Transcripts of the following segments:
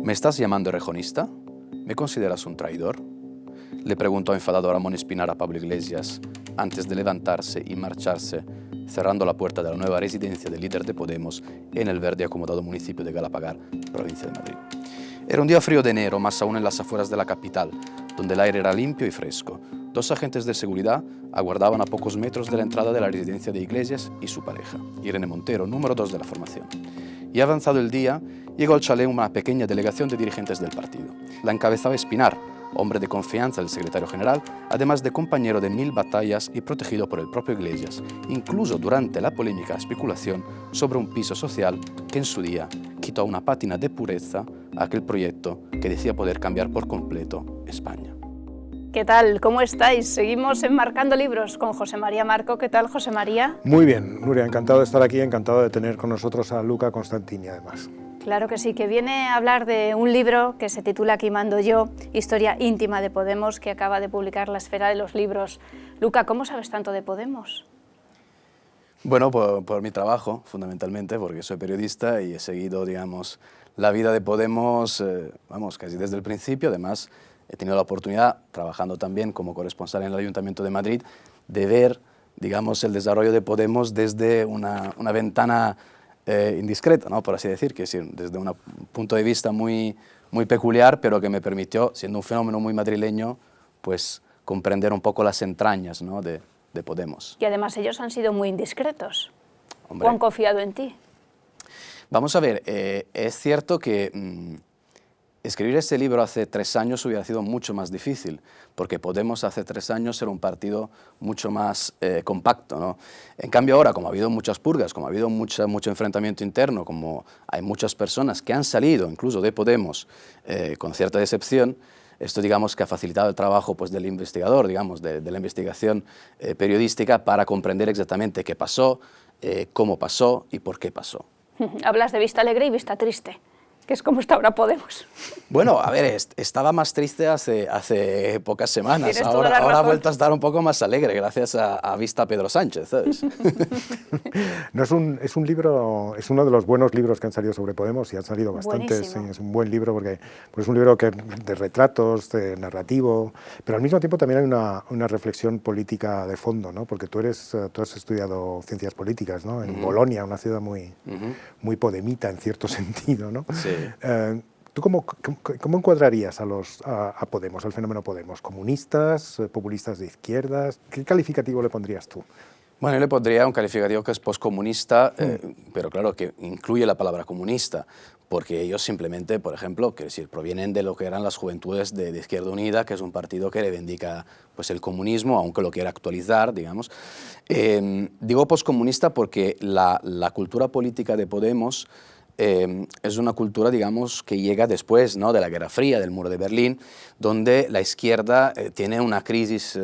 ¿Me estás llamando rejonista? ¿Me consideras un traidor? Le preguntó enfadado Ramón Espinar a Pablo Iglesias antes de levantarse y marcharse, cerrando la puerta de la nueva residencia del líder de Podemos en el verde acomodado municipio de Galapagar, provincia de Madrid. Era un día frío de enero, más aún en las afueras de la capital, donde el aire era limpio y fresco. Dos agentes de seguridad aguardaban a pocos metros de la entrada de la residencia de Iglesias y su pareja, Irene Montero, número 2 de la formación. Y avanzado el día, llegó al chalet una pequeña delegación de dirigentes del partido. La encabezaba Espinar, hombre de confianza del secretario general, además de compañero de 1000 batallas y protegido por el propio Iglesias, incluso durante la polémica especulación sobre un piso social que en su día quitó una pátina de pureza a aquel proyecto que decía poder cambiar por completo España. ¿Qué tal? ¿Cómo estáis? Seguimos enmarcando libros con José María Marco. ¿Qué tal, José María? Muy bien, Nuria, encantado de estar aquí, encantado de tener con nosotros a Luca Constantini, además. Claro que sí, que viene a hablar de un libro que se titula Aquí mando yo, historia íntima de Podemos, que acaba de publicar La Esfera de los Libros. Luca, ¿cómo sabes tanto de Podemos? Bueno, por mi trabajo, fundamentalmente, porque soy periodista y he seguido, digamos, la vida de Podemos, casi desde el principio. Además, he tenido la oportunidad, trabajando también como corresponsal en el Ayuntamiento de Madrid, de ver, digamos, el desarrollo de Podemos desde una ventana indiscreta, ¿no? Por así decir, que es decir, desde un punto de vista muy peculiar, pero que me permitió, siendo un fenómeno muy madrileño, pues comprender un poco las entrañas, ¿no? de Podemos. Y además ellos han sido muy indiscretos. Hombre, ¿O han confiado en ti? Vamos a ver, es cierto que escribir este libro hace 3 años hubiera sido mucho más difícil, porque Podemos hace 3 años era un partido mucho más compacto, ¿no? En cambio ahora, como ha habido muchas purgas, como ha habido mucho enfrentamiento interno, como hay muchas personas que han salido incluso de Podemos con cierta decepción, esto digamos que ha facilitado el trabajo pues, del investigador, digamos, de la investigación periodística para comprender exactamente qué pasó, cómo pasó y por qué pasó. Hablas de vista alegre y vista triste, que es como está ahora Podemos. Bueno, a ver, estaba más triste hace pocas semanas, Tienes toda la ahora ha razón. vuelto a estar un poco más alegre gracias a Vista Pedro Sánchez, ¿sabes? No es un libro, es uno de los buenos libros que han salido sobre Podemos y han salido bastantes. Buenísimo. Es un buen libro porque pues es un libro de retratos, de narrativo, pero al mismo tiempo también hay una reflexión política de fondo, ¿no? Porque tú has estudiado ciencias políticas, ¿no? En Bolonia, una ciudad muy podemita en cierto sentido, ¿no? Sí. ¿Tú cómo encuadrarías a Podemos, al fenómeno Podemos? ¿Comunistas, populistas de izquierdas? ¿Qué calificativo le pondrías tú? Bueno, yo le pondría un calificativo que es poscomunista, pero claro que incluye la palabra comunista, porque ellos simplemente, por ejemplo, quiero decir, provienen de lo que eran las Juventudes de Izquierda Unida, que es un partido que reivindica pues, el comunismo, aunque lo quiera actualizar, digamos. Digo poscomunista porque la cultura política de Podemos es una cultura, digamos, que llega después, ¿no? de la Guerra Fría, del Muro de Berlín, donde la izquierda tiene una crisis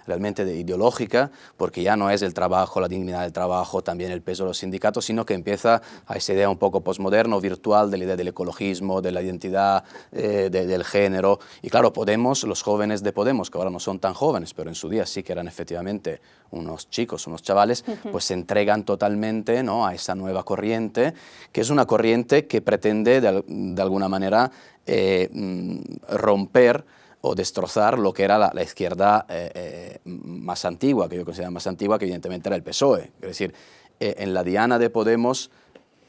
realmente ideológica, porque ya no es el trabajo, la dignidad del trabajo, también el peso de los sindicatos, sino que empieza a esa idea un poco postmoderno, virtual, de la idea del ecologismo, de la identidad, del género. Y claro, Podemos, los jóvenes de Podemos, que ahora no son tan jóvenes, pero en su día sí que eran efectivamente unos chicos, unos chavales, pues se entregan totalmente, ¿no? a esa nueva corriente, que es una corriente que pretende de alguna manera romper o destrozar lo que era la izquierda más antigua, que yo considero más antigua, que evidentemente era el PSOE. Es decir, en la diana de Podemos,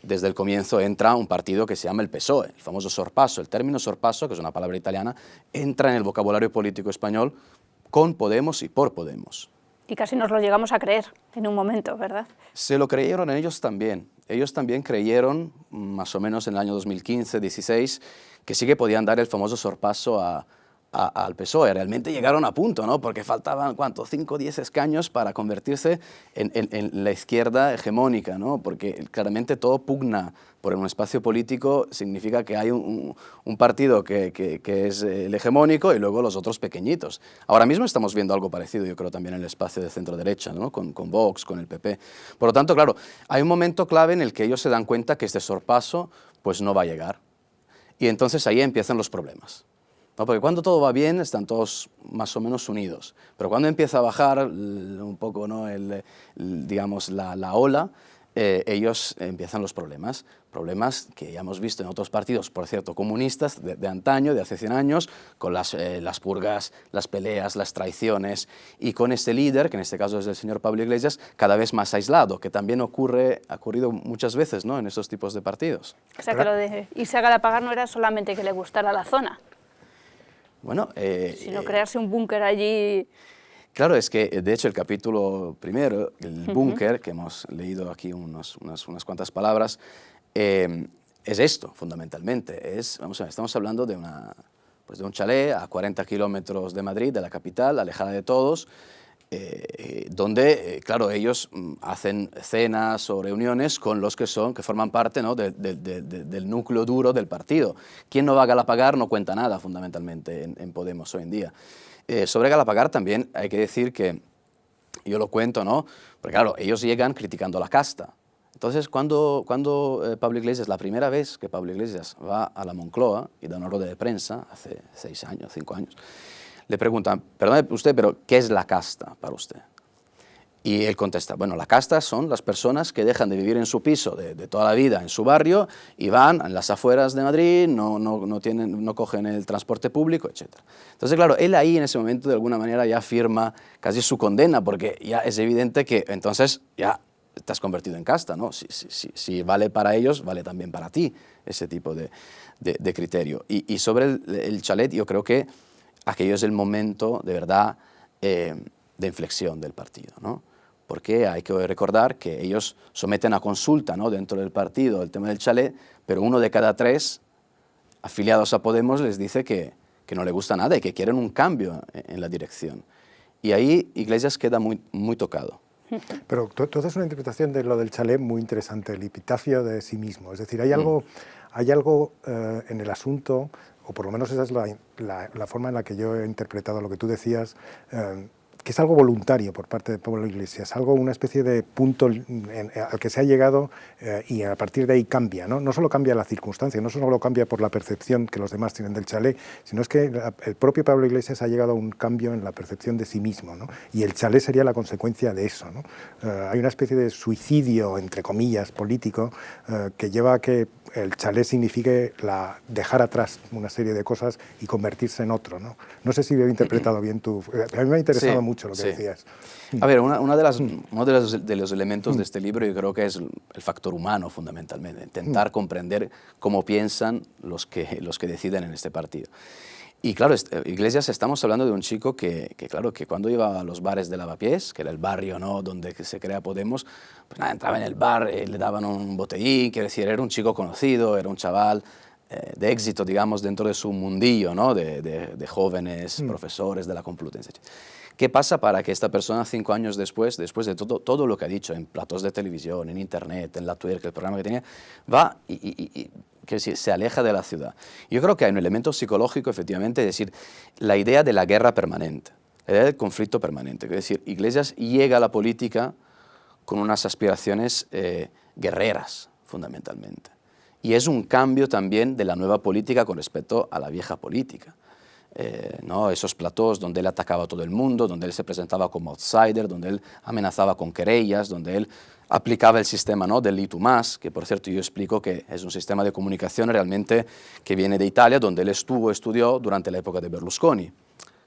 desde el comienzo entra un partido que se llama el PSOE, el famoso sorpaso. El término sorpaso, que es una palabra italiana, entra en el vocabulario político español con Podemos y por Podemos. Y casi nos lo llegamos a creer en un momento, ¿verdad? Se lo creyeron ellos también. Ellos también creyeron, más o menos en el año 2015-16, que sí que podían dar el famoso sorpaso al PSOE. Realmente llegaron a punto, ¿no? Porque faltaban, ¿cuánto? 5 o 10 escaños para convertirse en la izquierda hegemónica, ¿no? Porque claramente todo pugna por un espacio político, significa que hay un partido que es el hegemónico y luego los otros pequeñitos. Ahora mismo estamos viendo algo parecido, yo creo, también en el espacio de centro-derecha, ¿no? con Vox, con el PP. Por lo tanto, claro, hay un momento clave en el que ellos se dan cuenta que este sorpaso pues, no va a llegar. Y entonces ahí empiezan los problemas. ¿No? Porque cuando todo va bien están todos más o menos unidos, pero cuando empieza a bajar un poco, ¿no? digamos, la ola, ellos empiezan los problemas que ya hemos visto en otros partidos, por cierto, comunistas de antaño, de hace 100 años, con las purgas, las peleas, las traiciones, y con este líder, que en este caso es el señor Pablo Iglesias, cada vez más aislado, que también ha ocurrido muchas veces, ¿no?, en estos tipos de partidos. O sea, que lo de irse a Galapagar no era solamente que le gustara la zona, bueno, sino crearse un búnker allí. Claro, es que de hecho el capítulo primero, el búnker, que hemos leído aquí unas cuantas palabras, es esto fundamentalmente. Vamos a ver, estamos hablando de un chalet a 40 kilómetros de Madrid, de la capital, alejada de todos, donde, claro, ellos hacen cenas o reuniones con los que forman parte, ¿no?, del núcleo duro del partido. Quien no va a Galapagar no cuenta nada fundamentalmente en Podemos hoy en día. Sobre Galapagar también hay que decir que, yo lo cuento, ¿no?, porque claro, ellos llegan criticando la casta. Entonces, cuando Pablo Iglesias, la primera vez que Pablo Iglesias va a la Moncloa y da una rueda de prensa, hace 6 años, 5 años, le preguntan, perdone usted, pero ¿qué es la casta para usted? Y él contesta, bueno, la casta son las personas que dejan de vivir en su piso de toda la vida, en su barrio, y van a las afueras de Madrid, no cogen el transporte público, etc. Entonces, claro, él ahí en ese momento de alguna manera ya firma casi su condena, porque ya es evidente que entonces ya te has convertido en casta, ¿no? Si vale para ellos, vale también para ti ese tipo de criterio. Y sobre el chalet, yo creo que aquello es el momento de verdad de inflexión del partido, ¿no? Porque hay que recordar que ellos someten a consulta, ¿no?, dentro del partido el tema del chalet, pero 1 de cada 3 afiliados a Podemos les dice que no le gusta nada y que quieren un cambio en la dirección. Y ahí Iglesias queda muy, muy tocado. Pero tú haces una interpretación de lo del chalet muy interesante, el epitafio de sí mismo. Es decir, hay algo en el asunto, o por lo menos esa es la forma en la que yo he interpretado lo que tú decías, que es algo voluntario por parte de Pablo Iglesias, una especie de punto al que se ha llegado y a partir de ahí cambia, ¿no? No solo cambia la circunstancia, no solo cambia por la percepción que los demás tienen del chalet, sino es que el propio Pablo Iglesias ha llegado a un cambio en la percepción de sí mismo, ¿no? Y el chalet sería la consecuencia de eso, ¿no? Hay una especie de suicidio, entre comillas, político, que lleva a que el chalet signifique dejar atrás una serie de cosas y convertirse en otro, ¿no? No sé si he interpretado bien a mí me ha interesado mucho lo que decías. A ver, uno de los elementos de este libro yo creo que es el factor humano fundamentalmente, intentar comprender cómo piensan los que deciden en este partido. Y claro, Iglesias, estamos hablando de un chico que cuando iba a los bares de Lavapiés, que era el barrio, ¿no?, donde se crea Podemos, pues nada, entraba en el bar, le daban un botellín, quiere decir, era un chico conocido, era un chaval de éxito, digamos, dentro de su mundillo, ¿no?, de jóvenes profesores de la Complutense. ¿Qué pasa para que esta persona 5 años después de todo lo que ha dicho en platos de televisión, en internet, en la Twitter, el programa que tenía, va y que se aleja de la ciudad? Yo creo que hay un elemento psicológico, efectivamente, es decir, la idea de la guerra permanente, la idea del conflicto permanente. Es decir, Iglesias llega a la política con unas aspiraciones guerreras, fundamentalmente. Y es un cambio también de la nueva política con respecto a la vieja política. ¿No? Esos platós donde él atacaba a todo el mundo, donde él se presentaba como outsider, donde él amenazaba con querellas, donde él aplicaba el sistema, ¿no?, del Litumás, que por cierto yo explico que es un sistema de comunicación realmente que viene de Italia, donde él estudió durante la época de Berlusconi.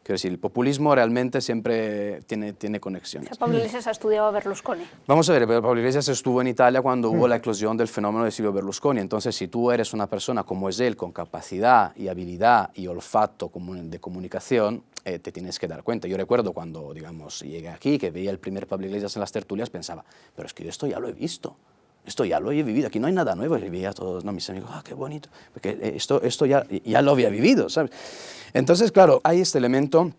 Quiero decir, el populismo realmente siempre tiene conexiones. O sea, Pablo Iglesias ha estudiado a Berlusconi. Vamos a ver, Pablo Iglesias estuvo en Italia cuando hubo la eclosión del fenómeno de Silvio Berlusconi. Entonces, si tú eres una persona como es él, con capacidad y habilidad y olfato de comunicación, te tienes que dar cuenta. Yo recuerdo cuando, digamos, llegué aquí, que veía el primer Pablo Iglesias en las tertulias, pensaba, pero es que yo esto ya lo he visto. Esto ya lo he vivido, aquí no hay nada nuevo. Y veía a todos, ¿no?, mis amigos, qué bonito, porque esto ya lo había vivido, ¿sabes? Entonces, claro, hay este elemento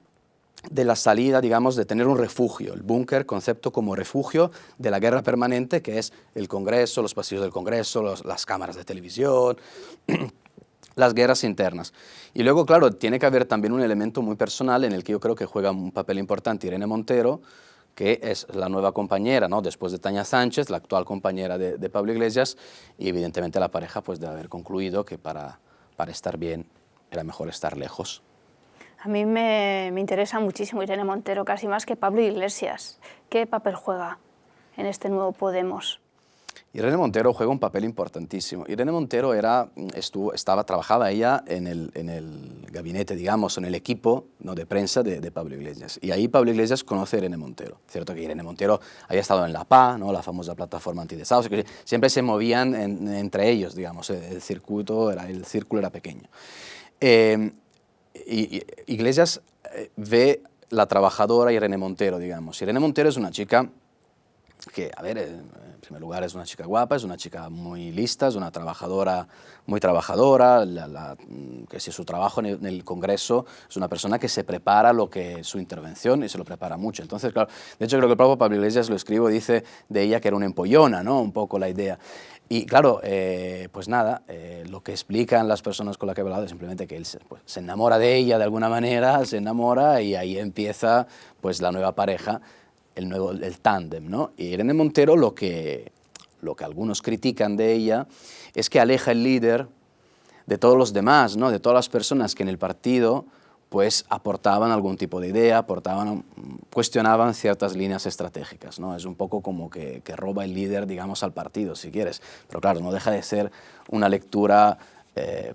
de la salida, digamos, de tener un refugio, el búnker, concepto como refugio de la guerra permanente, que es el Congreso, los pasillos del Congreso, las cámaras de televisión, las guerras internas. Y luego, claro, tiene que haber también un elemento muy personal en el que yo creo que juega un papel importante Irene Montero, que es la nueva compañera, ¿no?, después de Tania Sánchez, la actual compañera de Pablo Iglesias, y evidentemente la pareja pues de haber concluido que para estar bien era mejor estar lejos. A mí me interesa muchísimo Irene Montero, casi más que Pablo Iglesias. ¿Qué papel juega en este nuevo Podemos? Irene Montero juega un papel importantísimo. Irene Montero trabajaba ella en el gabinete, digamos, en el equipo, ¿no?, de prensa de Pablo Iglesias. Y ahí Pablo Iglesias conoce a Irene Montero. Cierto que Irene Montero había estado en la PA, ¿no?, la famosa plataforma antidesahucio, que siempre se movían entre ellos, digamos, el círculo era pequeño. Y Iglesias ve la trabajadora Irene Montero, digamos. Irene Montero es una chica que, a ver, en primer lugar es una chica guapa, es una chica muy lista, es una trabajadora, muy trabajadora, que si su trabajo en el Congreso es una persona que se prepara su intervención y se lo prepara mucho. Entonces, claro, de hecho creo que el propio Pablo Iglesias lo escribe, dice de ella que era una empollona, ¿no?, un poco la idea. Y claro, pues nada, lo que explican las personas con las que he hablado es simplemente que él se enamora de ella de alguna manera, se enamora y ahí empieza pues la nueva pareja, el tándem, ¿no? Y Irene Montero lo que algunos critican de ella es que aleja el líder de todos los demás, ¿no?, de todas las personas que en el partido pues aportaban algún tipo de idea, cuestionaban ciertas líneas estratégicas, ¿no? Es un poco como que roba el líder, digamos, al partido, si quieres. Pero claro, no deja de ser una lectura,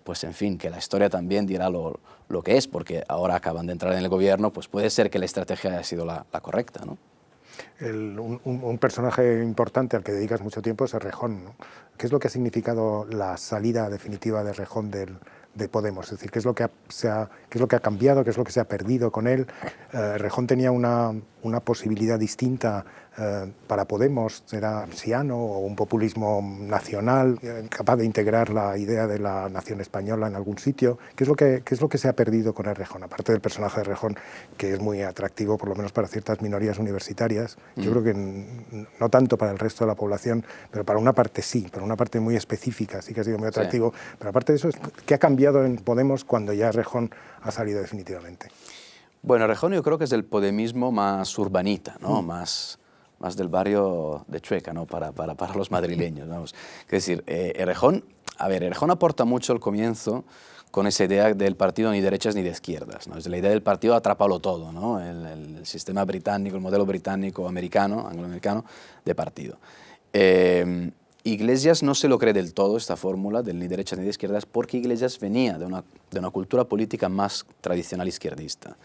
pues en fin, que la historia también dirá lo que es, porque ahora acaban de entrar en el gobierno, pues puede ser que la estrategia haya sido la correcta, ¿no? Un personaje importante al que dedicas mucho tiempo es Errejón, ¿no? ¿Qué es lo que ha significado la salida definitiva de Errejón de Podemos? Es decir, ¿qué es lo que ha cambiado, qué es lo que se ha perdido con él? Errejón tenía una posibilidad distinta para Podemos, era siano o un populismo nacional, capaz de integrar la idea de la nación española en algún sitio. ¿Qué es lo que se ha perdido con Errejón? Aparte del personaje de Errejón, que es muy atractivo, por lo menos para ciertas minorías universitarias, yo creo que no tanto para el resto de la población, pero para una parte sí, para una parte muy específica, sí que ha sido muy atractivo. Sí. Pero aparte de eso, ¿qué ha cambiado en Podemos cuando ya Errejón ha salido definitivamente? Bueno, Errejón yo creo que es el podemismo más urbanita, ¿no? Más del barrio de Chueca, ¿no?, para los madrileños, vamos. Es decir, Errejón aporta mucho al comienzo con esa idea del partido ni derechas ni de izquierdas, ¿no? Es la idea del partido atrápalo todo, ¿no? El sistema británico, el modelo británico, angloamericano de partido. Iglesias no se lo cree del todo esta fórmula del ni derechas ni de izquierdas, porque Iglesias venía de una cultura política más tradicional izquierdista.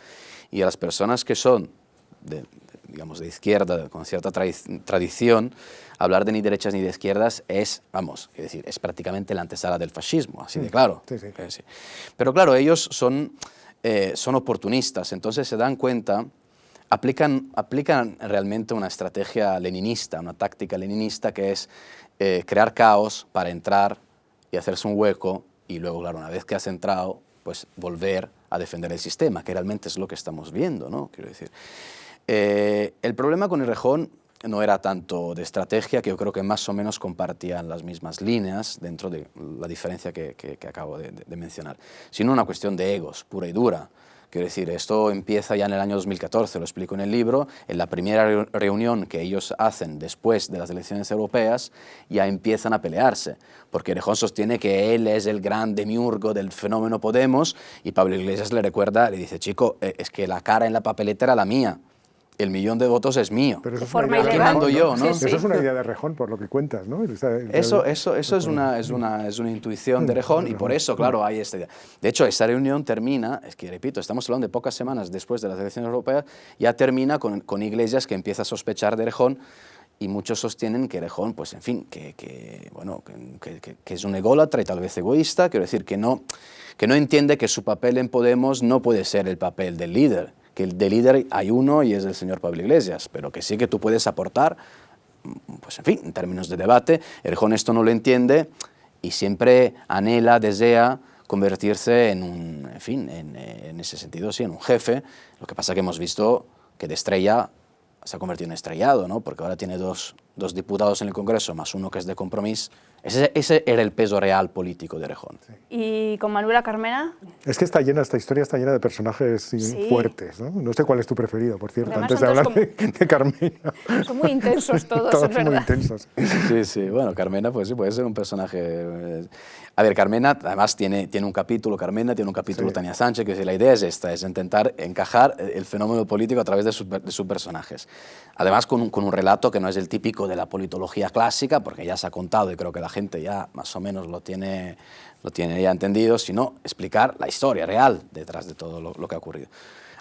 Y a las personas que son digamos, de izquierda, con cierta tradición, hablar de ni derechas ni de izquierdas es prácticamente la antesala del fascismo, así de claro. Sí, sí. Sí. Pero claro, ellos son oportunistas, entonces se dan cuenta, aplican realmente una estrategia leninista, una táctica leninista, que es crear caos para entrar y hacerse un hueco, y luego, claro, una vez que has entrado, pues volver a defender el sistema, que realmente es lo que estamos viendo, ¿no? Quiero decir, el problema con Errejón no era tanto de estrategia, que yo creo que más o menos compartían las mismas líneas dentro de la diferencia que acabo de mencionar, sino una cuestión de egos, pura y dura. Quiero decir, esto empieza ya en el año 2014, lo explico en el libro, en la primera reunión que ellos hacen después de las elecciones europeas, ya empiezan a pelearse, porque Errejón sostiene que él es el gran demiurgo del fenómeno Podemos, y Pablo Iglesias le recuerda, le dice, chico, es que la cara en la papeleta era la mía. El 1.000.000 de votos es mío. Pero eso de forma ilegal. Mando yo, ¿no? Sí, sí. Eso es una idea de Errejón, por lo que cuentas, ¿no? Eso es una intuición de Errejón, y por eso, claro, hay esta idea. De hecho, esa reunión termina, es que repito, estamos hablando de pocas semanas después de las elecciones europeas, ya termina con Iglesias, que empieza a sospechar de Errejón, y muchos sostienen que Errejón, pues en fin, que es un ególatra y tal vez egoísta, quiero decir, que no entiende que su papel en Podemos no puede ser el papel del líder, que el de líder hay uno y es el señor Pablo Iglesias, pero que sí que tú puedes aportar, pues en fin, en términos de debate. Errejón esto no lo entiende y siempre anhela, desea convertirse en ese sentido, sí, en un jefe. Lo que pasa que hemos visto que de estrella se ha convertido en estrellado, ¿no? Porque ahora tiene dos diputados en el Congreso, más uno que es de Compromís. Ese era el peso real político de Errejón. Sí. ¿Y con Manuela Carmena? Es que esta historia está llena de personajes fuertes, ¿no? No sé cuál es tu preferido, por cierto, Además, antes de hablar de Carmena. Son muy intensos todos, Todos es verdad. muy intensos. Sí, bueno, Carmena pues sí, puede ser un personaje... A ver, Carmena además tiene un capítulo, Sí. Tania Sánchez, que la idea es esta, es intentar encajar el fenómeno político a través de sus personajes. Además con un relato que no es el típico de la politología clásica, porque ya se ha contado y creo que la gente ya más o menos lo tiene ya entendido, sino explicar la historia real detrás de todo lo que ha ocurrido.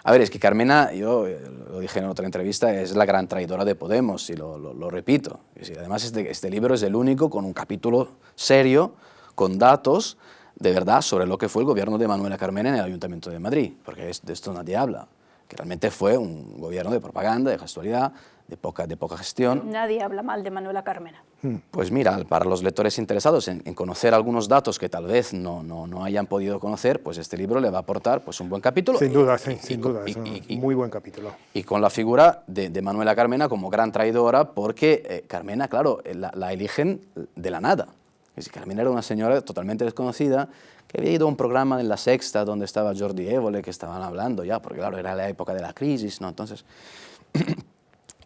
A ver, es que Carmena, yo lo dije en otra entrevista, es la gran traidora de Podemos, y lo repito. Y además este libro es el único con un capítulo serio, con datos de verdad sobre lo que fue el gobierno de Manuela Carmena en el Ayuntamiento de Madrid, porque de esto nadie habla, que realmente fue un gobierno de propaganda, de gestualidad, de poca gestión. Nadie habla mal de Manuela Carmena. Pues mira, para los lectores interesados en conocer algunos datos que tal vez no hayan podido conocer, pues este libro le va a aportar pues, un buen capítulo. Sin duda, sin duda, es un muy buen capítulo. Y con la figura de Manuela Carmena como gran traidora, porque Carmena, claro, la eligen de la nada. Es decir, Carmena era una señora totalmente desconocida, que había ido a un programa en La Sexta donde estaba Jordi Évole, que estaban hablando ya, porque claro, era la época de la crisis, ¿no? Entonces...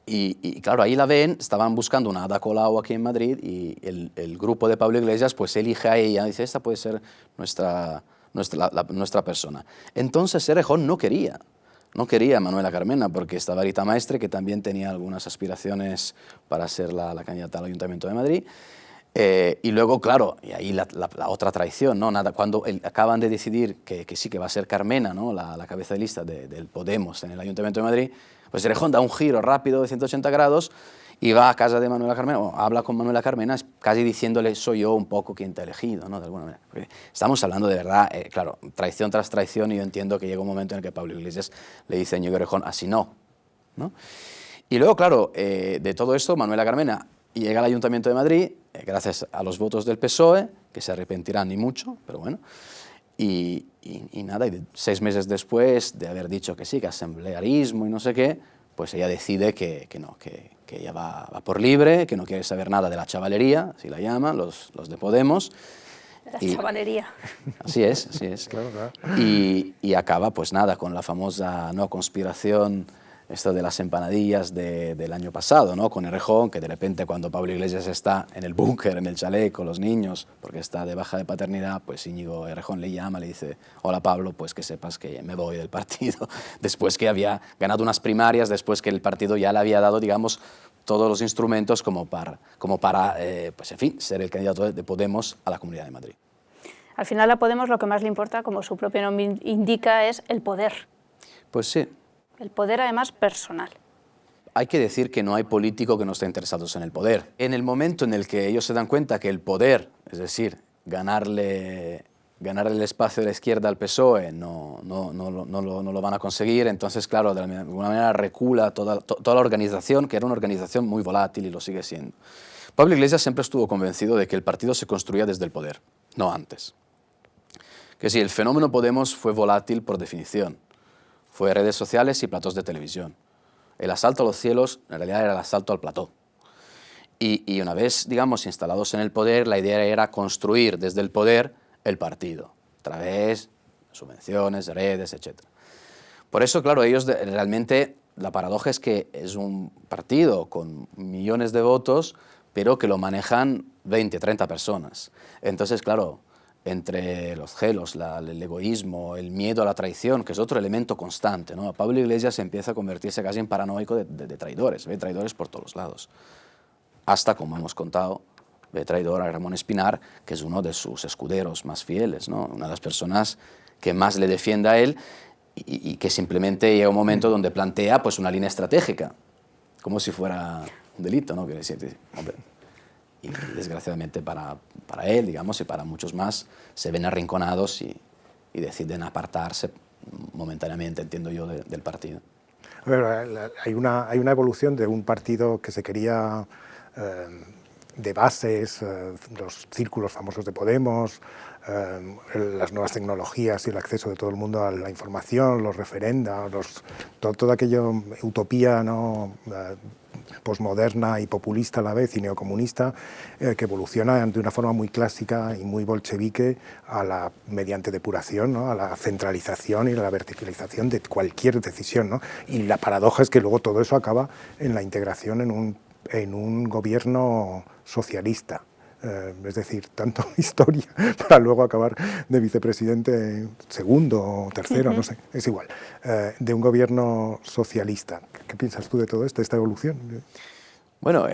Y claro, ahí la ven, estaban buscando una Ada Colau aquí en Madrid y el grupo de Pablo Iglesias pues elige a ella, dice, esta puede ser nuestra persona. Entonces Errejón no quería a Manuela Carmena porque estaba Rita Maestre, que también tenía algunas aspiraciones para ser la candidata al Ayuntamiento de Madrid. Y luego, claro, y ahí la otra traición, ¿no? Cuando acaban de decidir que sí, que va a ser Carmena, ¿no? la cabeza de lista del Podemos en el Ayuntamiento de Madrid, pues Errejón da un giro rápido de 180 grados y va a casa de Manuela Carmena, o habla con Manuela Carmena, casi diciéndole, soy yo un poco quien te ha elegido, ¿no? De alguna manera. Porque estamos hablando de verdad, claro, traición tras traición, y yo entiendo que llega un momento en el que Pablo Iglesias le dice a Íñigo Errejón, así no, ¿no? Y luego, claro, de todo esto, Manuela Carmena llega al Ayuntamiento de Madrid, gracias a los votos del PSOE, que se arrepentirán ni mucho, pero bueno, y nada, y 6 meses después de haber dicho que sí, que asamblearismo y no sé qué, pues ella decide que no, que ella va por libre, que no quiere saber nada de la chavalería, así la llaman los de Podemos. La chavalería. Así es. Claro. Y acaba, pues nada, con la famosa conspiración esto de las empanadillas del año pasado, ¿no? Con Errejón, que de repente cuando Pablo Iglesias está en el búnker, en el chalet con los niños, porque está de baja de paternidad, pues Íñigo Errejón le llama, le dice, hola Pablo, pues que sepas que me voy del partido, después que había ganado unas primarias, después que el partido ya le había dado, digamos, todos los instrumentos como para pues en fin, ser el candidato de Podemos a la Comunidad de Madrid. Al final a Podemos lo que más le importa, como su propio nombre indica, es el poder. Pues sí. El poder, además, personal. Hay que decir que no hay político que no esté interesado en el poder. En el momento en el que ellos se dan cuenta que el poder, es decir, ganarle el espacio de la izquierda al PSOE, no lo van a conseguir, entonces, claro, de alguna manera recula toda la organización, que era una organización muy volátil y lo sigue siendo. Pablo Iglesias siempre estuvo convencido de que el partido se construía desde el poder, no antes. Que sí, el fenómeno Podemos fue volátil por definición. Fue redes sociales y platos de televisión. El asalto a los cielos, en realidad, era el asalto al plató. Y una vez, digamos, instalados en el poder, la idea era construir desde el poder el partido, a través de subvenciones, redes, etc. Por eso, claro, ellos realmente, la paradoja es que es un partido con millones de votos, pero que lo manejan 20, 30 personas. Entonces, claro, entre los celos, el egoísmo, el miedo a la traición, que es otro elemento constante, ¿no? Pablo Iglesias empieza a convertirse casi en paranoico de traidores, ve traidores por todos lados. Hasta, como hemos contado, ve traidor a Ramón Espinar, que es uno de sus escuderos más fieles, ¿no? Una de las personas que más le defiende a él y que simplemente llega un momento donde plantea pues, una línea estratégica, como si fuera un delito, ¿no? Que decir, hombre, y desgraciadamente para él, digamos, y para muchos más, se ven arrinconados y deciden apartarse momentáneamente, entiendo yo, del partido. A ver, hay una evolución de un partido que se quería de bases, los círculos famosos de Podemos, las nuevas tecnologías y el acceso de todo el mundo a la información, los referenda, todo aquello, utopía, ¿no? Posmoderna y populista a la vez y neocomunista, que evoluciona de una forma muy clásica y muy bolchevique mediante depuración, ¿no? A la centralización y la verticalización de cualquier decisión, ¿no? Y la paradoja es que luego todo eso acaba en la integración en un gobierno socialista. Es decir, tanto historia para luego acabar de vicepresidente segundo o tercero, no sé, es igual, de un gobierno socialista. ¿Qué piensas tú de todo esto, de esta evolución? Bueno,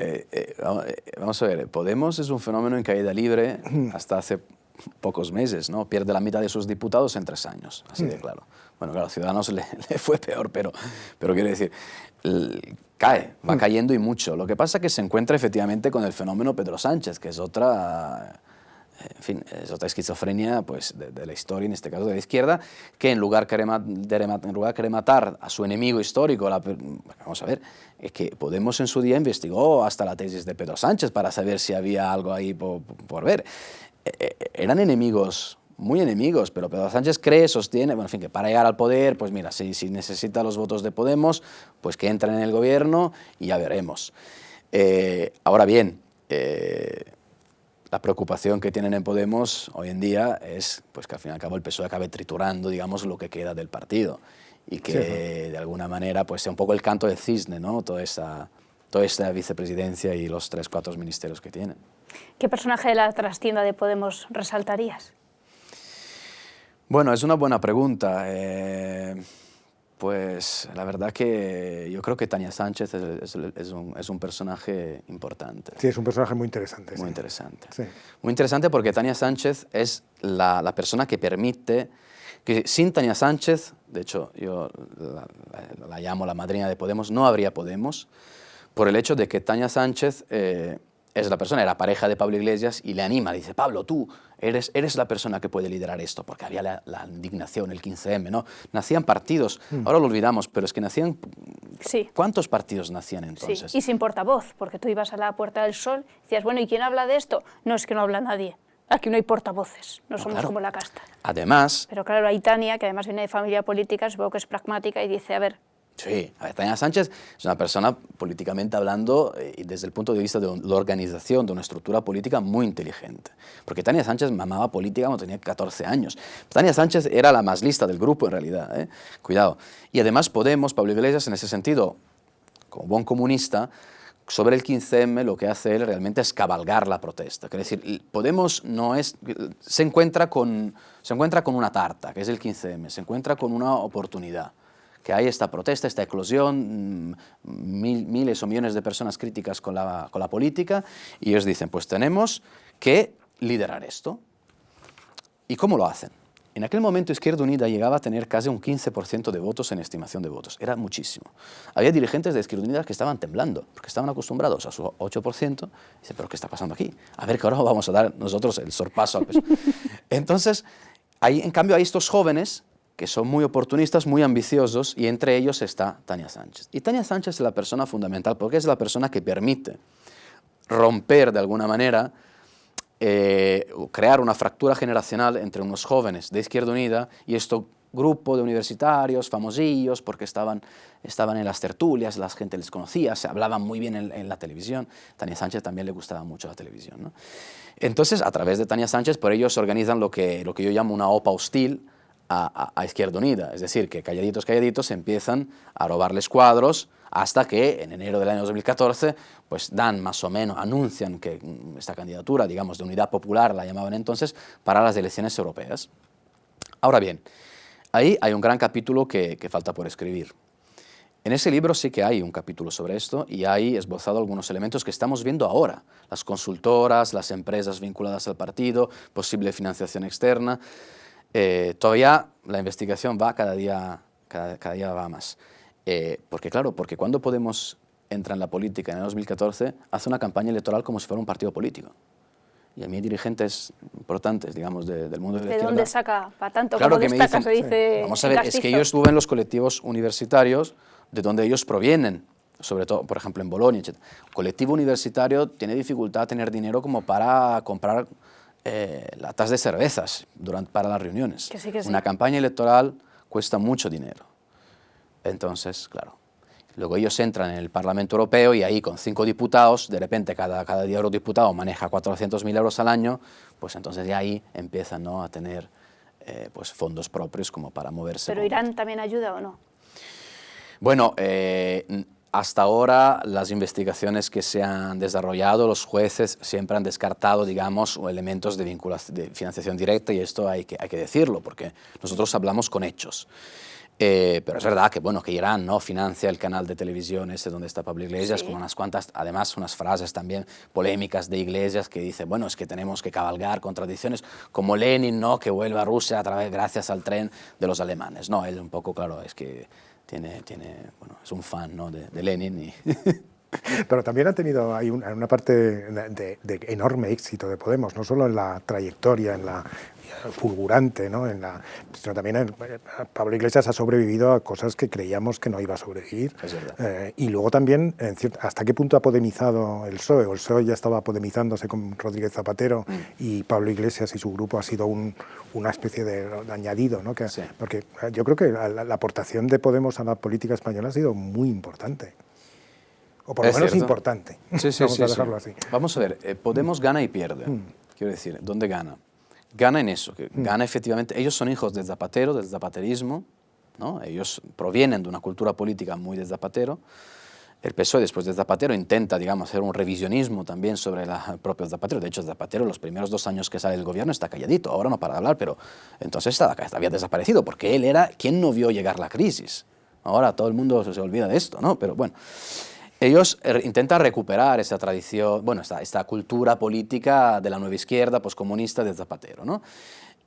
vamos a ver, Podemos es un fenómeno en caída libre hasta hace pocos meses, ¿no? Pierde la mitad de sus diputados en 3 años, así de claro. Bueno, claro, a Ciudadanos le fue peor, pero quiero decir, va cayendo y mucho. Lo que pasa es que se encuentra efectivamente con el fenómeno Pedro Sánchez, que es otra... En fin, es otra esquizofrenia pues, de la historia, en este caso de la izquierda, que en lugar de matar a su enemigo histórico, vamos a ver, es que Podemos en su día investigó hasta la tesis de Pedro Sánchez para saber si había algo ahí por ver. Eran enemigos, muy enemigos, pero Pedro Sánchez sostiene, bueno, en fin, que para llegar al poder, pues mira, si necesita los votos de Podemos, pues que entren en el gobierno y ya veremos. Ahora bien, la preocupación que tienen en Podemos hoy en día es pues, que al fin y al cabo el PSOE acabe triturando, digamos, lo que queda del partido y que de alguna manera pues, sea un poco el canto del cisne, ¿no? Toda esta vicepresidencia y los 3 o 4 ministerios que tienen. ¿Qué personaje de la trastienda de Podemos resaltarías? Bueno, es una buena pregunta. Pues la verdad que yo creo que Tania Sánchez es un personaje importante. Sí, es un personaje muy interesante. Muy interesante. Sí. Muy interesante porque Tania Sánchez es la persona que permite que sin Tania Sánchez, de hecho yo la llamo la madrina de Podemos, no habría Podemos, por el hecho de que Tania Sánchez es la persona, era pareja de Pablo Iglesias y le anima, le dice, Pablo, tú eres la persona que puede liderar esto, porque había la indignación, el 15M, ¿no? Nacían partidos, ahora lo olvidamos, pero es que nacían... Sí. ¿Cuántos partidos nacían entonces? Sí, y sin portavoz, porque tú ibas a la Puerta del Sol y decías, bueno, ¿y quién habla de esto? No, es que no habla nadie. Aquí no hay portavoces, no somos claro. como la casta. Además... Pero claro, hay Tania, que además viene de familia política, supongo que es pragmática, y dice, a ver... Sí, Tania Sánchez es una persona políticamente hablando y desde el punto de vista de la organización de una estructura política muy inteligente. Porque Tania Sánchez mamaba política cuando tenía 14 años. Tania Sánchez era la más lista del grupo en realidad, ¿eh? Cuidado. Y además Podemos, Pablo Iglesias, en ese sentido, como buen comunista, sobre el 15M lo que hace él realmente es cabalgar la protesta. Es decir, Podemos se encuentra con una tarta, que es el 15M, se encuentra con una oportunidad. Que hay esta protesta, esta eclosión, miles o millones de personas críticas con la política, y ellos dicen, pues tenemos que liderar esto. ¿Y cómo lo hacen? En aquel momento Izquierda Unida llegaba a tener casi un 15% de votos en estimación de votos. Era muchísimo. Había dirigentes de Izquierda Unida que estaban temblando, porque estaban acostumbrados a su 8%. Dicen, ¿pero qué está pasando aquí? A ver que ahora vamos a dar nosotros el sorpaso al PSOE. Entonces, en cambio, hay estos jóvenes que son muy oportunistas, muy ambiciosos, y entre ellos está Tania Sánchez. Y Tania Sánchez es la persona fundamental, porque es la persona que permite romper de alguna manera, crear una fractura generacional entre unos jóvenes de Izquierda Unida y este grupo de universitarios famosillos, porque estaban en las tertulias, la gente les conocía, se hablaban muy bien en la televisión. Tania Sánchez también le gustaba mucho la televisión, ¿no? Entonces, a través de Tania Sánchez, por ellos organizan lo que yo llamo una OPA hostil a Izquierda Unida, es decir, que calladitos empiezan a robarles cuadros hasta que en enero del año 2014 pues dan más o menos, anuncian que esta candidatura, digamos, de Unidad Popular, la llamaban entonces, para las elecciones europeas. Ahora bien, ahí hay un gran capítulo que falta por escribir. En ese libro sí que hay un capítulo sobre esto y hay esbozado algunos elementos que estamos viendo ahora, las consultoras, las empresas vinculadas al partido, posible financiación externa. Todavía la investigación va cada día va más. Porque claro, porque cuando Podemos entra en la política en el 2014, hace una campaña electoral como si fuera un partido político. Y a mí dirigentes importantes, digamos, del mundo de la izquierda... ¿De dónde saca para tanto? Claro como que me destaca, dicen, se dice vamos a ver, castizo. es que yo estuve en los colectivos universitarios de donde ellos provienen, sobre todo, por ejemplo, en Bolonia, etc. El colectivo universitario tiene dificultad a tener dinero como para comprar latas de cervezas para las reuniones. Que sí, que sí. Una campaña electoral cuesta mucho dinero. Entonces, claro, luego ellos entran en el Parlamento Europeo y ahí con 5 diputados, de repente cada eurodiputado maneja 400.000 euros al año, pues entonces ya ahí empiezan, ¿no?, a tener pues fondos propios como para moverse. ¿Pero Irán también ayuda o no? Bueno, hasta ahora las investigaciones que se han desarrollado, los jueces siempre han descartado, digamos, elementos de financiación directa, y esto hay que decirlo, porque nosotros hablamos con hechos. Pero es verdad que, bueno, que Irán, ¿no?, financia el canal de televisión ese donde está Pablo Iglesias, con unas cuantas, además unas frases también polémicas de Iglesias que dice, bueno, es que tenemos que cabalgar con tradiciones como Lenin, ¿no?, que vuelve a Rusia gracias al tren de los alemanes. No, él un poco, claro, es que bueno, es un fan, ¿no?, de Lenin y... Pero también ha tenido hay una parte de enorme éxito de Podemos, no solo en la trayectoria, en la fulgurante, ¿no?, sino también Pablo Iglesias ha sobrevivido a cosas que creíamos que no iba a sobrevivir. Es verdad. Y luego también, ¿hasta qué punto ha podemizado el PSOE? O el PSOE ya estaba podemizándose con Rodríguez Zapatero y Pablo Iglesias y su grupo ha sido una especie de añadido, ¿no? Sí. Porque yo creo que la aportación de Podemos a la política española ha sido muy importante. O por lo menos cierto. importante. Sí, sí, Vamos a dejarlo así. Vamos a ver, Podemos gana y pierde. Quiero decir, ¿dónde gana? Gana en eso, que gana efectivamente. Ellos son hijos del Zapatero, del zapaterismo, ¿no? Ellos provienen de una cultura política muy del Zapatero. El PSOE, después de Zapatero, intenta, digamos, hacer un revisionismo también sobre el propio Zapatero. De hecho, Zapatero, los primeros 2 años que sale del gobierno, está calladito. Ahora no para de hablar, pero entonces había desaparecido, porque él era quien no vio llegar la crisis. Ahora todo el mundo se olvida de esto, ¿no? Pero bueno, ellos intentan recuperar esa tradición, bueno, esta cultura política de la nueva izquierda poscomunista de Zapatero, ¿no?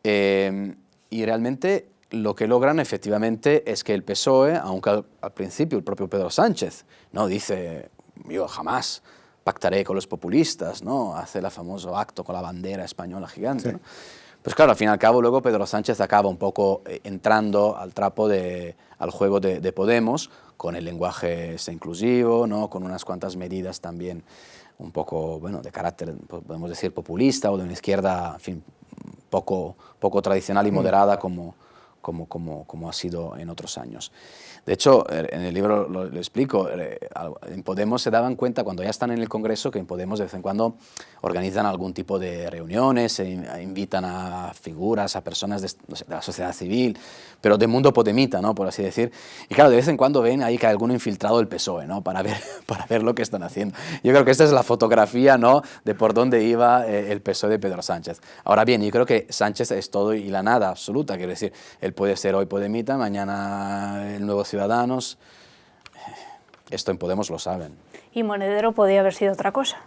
Y realmente lo que logran efectivamente es que el PSOE, aunque al principio el propio Pedro Sánchez no dice, yo jamás pactaré con los populistas, ¿no?, hace el famoso acto con la bandera española gigante, sí, ¿no? Pues claro, al fin y al cabo luego Pedro Sánchez acaba un poco entrando al trapo al juego de Podemos, con el lenguaje inclusivo, ¿no?, con unas cuantas medidas también un poco, bueno, de carácter, podemos decir, populista, o de una izquierda, en fin, poco tradicional y moderada como ha sido en otros años. De hecho, en el libro lo explico, en Podemos se daban cuenta, cuando ya están en el Congreso, que en Podemos de vez en cuando organizan algún tipo de reuniones, invitan a figuras, a personas no sé, de la sociedad civil, pero de mundo podemita, ¿no?, por así decir. Y claro, de vez en cuando ven ahí que hay alguno infiltrado del PSOE, ¿no?, para ver lo que están haciendo. Yo creo que esta es la fotografía, ¿no?, de por dónde iba el PSOE de Pedro Sánchez. Ahora bien, yo creo que Sánchez es todo y la nada absoluta, quiero decir, él puede ser hoy podemita, mañana el Nuevo Ciudadanos. Esto en Podemos lo saben. ¿Y Monedero podía haber sido otra cosa?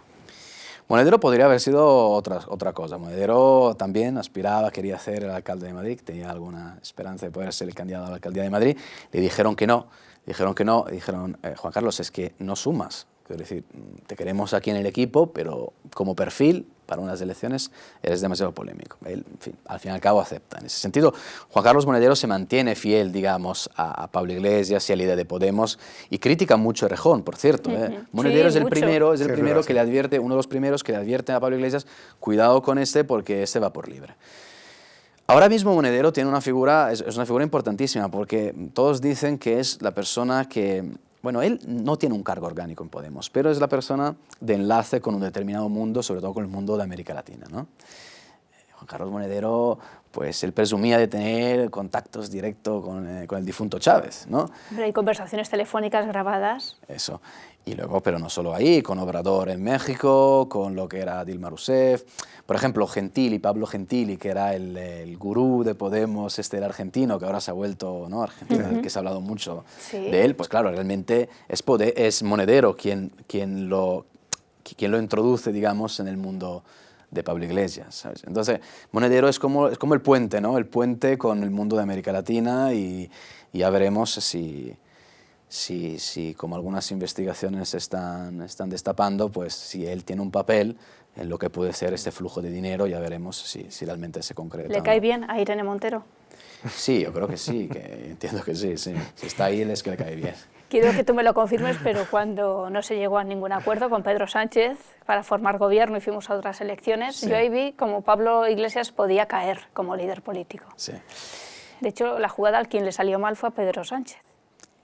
Monedero podría haber sido otra cosa. Monedero también aspiraba, quería ser el alcalde de Madrid, tenía alguna esperanza de poder ser el candidato a la alcaldía de Madrid. Le dijeron que no, dijeron, Juan Carlos, es que no sumas. Quiero decir, te queremos aquí en el equipo, pero como perfil para unas elecciones eres demasiado polémico. Él, en fin, al fin y al cabo acepta. En ese sentido, Juan Carlos Monedero se mantiene fiel, digamos, a Pablo Iglesias y a la idea de Podemos, y critica mucho a Errejón, por cierto. Monedero sí, es el primero, sí, que le advierte, uno de los primeros que le advierte a Pablo Iglesias, cuidado con porque este va por libre. Ahora mismo Monedero tiene una figura, es una figura importantísima, porque todos dicen que es la persona que... Bueno, él no tiene un cargo orgánico en Podemos, pero es la persona de enlace con un determinado mundo, sobre todo con el mundo de América Latina, ¿no? Juan Carlos Monedero, pues él presumía de tener contactos directos con el difunto Chávez, ¿no? Pero hay conversaciones telefónicas grabadas. Eso. Y luego, pero no solo ahí, con Obrador en México, con lo que era Dilma Rousseff. Por ejemplo, Gentili, Pablo Gentili, que era el gurú de Podemos, el argentino, que ahora se ha vuelto, ¿no?, argentino, del que se ha hablado mucho de él. Pues claro, realmente es Monedero quien lo introduce, digamos, en el mundo de Pablo Iglesias, ¿sabes? Entonces, Monedero es como el puente, ¿no?, el puente con el mundo de América Latina, y ya veremos si como algunas investigaciones están destapando, pues si él tiene un papel en lo que puede ser este flujo de dinero, ya veremos si realmente se concreta. ¿Le cae bien a Irene Montero? Sí, yo creo que sí, que entiendo que sí. Si está ahí, es que le cae bien. Quiero que tú me lo confirmes, pero cuando no se llegó a ningún acuerdo con Pedro Sánchez para formar gobierno y fuimos a otras elecciones, sí, yo ahí vi como Pablo Iglesias podía caer como líder político. Sí. De hecho, la jugada al quien le salió mal fue a Pedro Sánchez.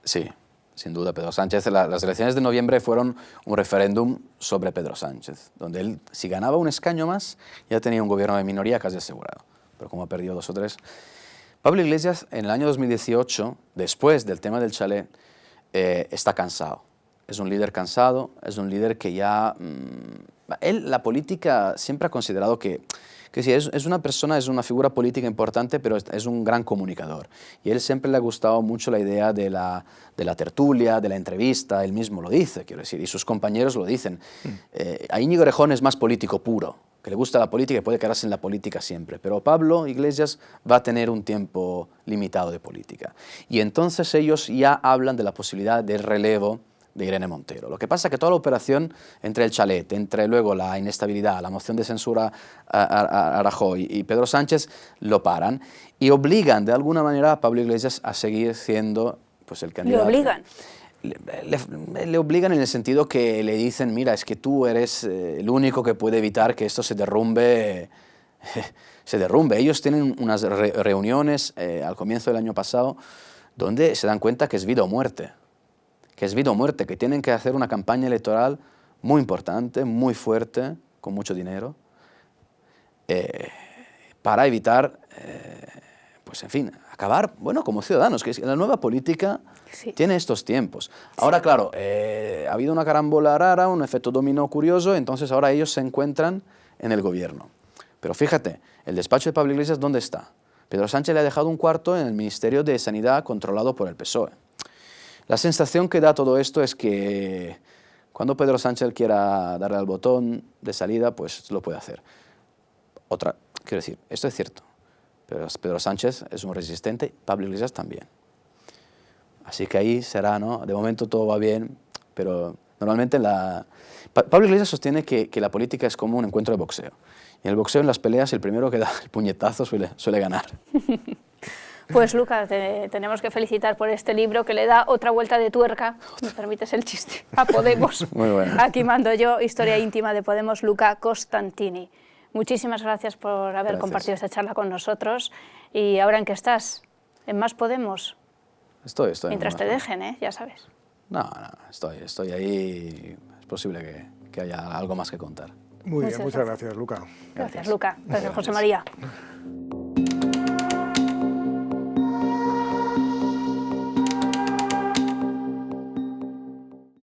Sí, sin duda. Pedro Sánchez, las elecciones de noviembre fueron un referéndum sobre Pedro Sánchez, donde él, si ganaba un escaño más, ya tenía un gobierno de minoría casi asegurado. Pero como ha perdido 2 o 3... Pablo Iglesias, en el año 2018, después del tema del chalet, está cansado. Es un líder cansado, es un líder que ya... él, la política, siempre ha considerado que Que sí, es una persona, es una figura política importante, pero es un gran comunicador. Y a él siempre le ha gustado mucho la idea de la tertulia, de la entrevista, él mismo lo dice, quiero decir, y sus compañeros lo dicen. A Íñigo Errejón es más político puro, que le gusta la política y puede quedarse en la política siempre. Pero Pablo Iglesias va a tener un tiempo limitado de política. Y entonces ellos ya hablan de la posibilidad del relevo de Irene Montero. Lo que pasa es que toda la operación entre el chalet, entre luego la inestabilidad, la moción de censura a Rajoy y Pedro Sánchez lo paran y obligan de alguna manera a Pablo Iglesias a seguir siendo pues, el candidato. ¿Le obligan? Le obligan en el sentido que le dicen, mira, es que tú eres el único que puede evitar que esto se derrumbe. Ellos tienen unas reuniones al comienzo del año pasado donde se dan cuenta que es vida o muerte. Que tienen que hacer una campaña electoral muy importante, muy fuerte, con mucho dinero, para evitar, pues en fin, acabar, bueno, como ciudadanos, que la nueva política tiene estos tiempos. Ahora, claro, ha habido una carambola rara, un efecto dominó curioso, entonces ahora ellos se encuentran en el gobierno. Pero fíjate, el despacho de Pablo Iglesias, ¿dónde está? Pedro Sánchez le ha dejado un cuarto en el Ministerio de Sanidad controlado por el PSOE. La sensación que da todo esto es que cuando Pedro Sánchez quiera darle al botón de salida, pues lo puede hacer. Quiero decir, esto es cierto, pero Pedro Sánchez es un resistente, Pablo Iglesias también. Así que ahí será, ¿no? De momento todo va bien, pero normalmente Pablo Iglesias sostiene que la política es como un encuentro de boxeo. Y en el boxeo, en las peleas, el primero que da el puñetazo suele ganar. Pues Luca, te tenemos que felicitar por este libro que le da otra vuelta de tuerca, me permites el chiste, a Podemos. Muy bueno. Aquí mando yo, Historia íntima de Podemos, Luca Costantini. Muchísimas gracias por haber compartido esta charla con nosotros. ¿Y ahora en qué estás? ¿En Más Podemos? Estoy. Mientras te dejen, ya sabes. No, estoy ahí. Es posible que haya algo más que contar. Muy bien, muchas gracias, Luca. Gracias, Luca. Gracias, José María.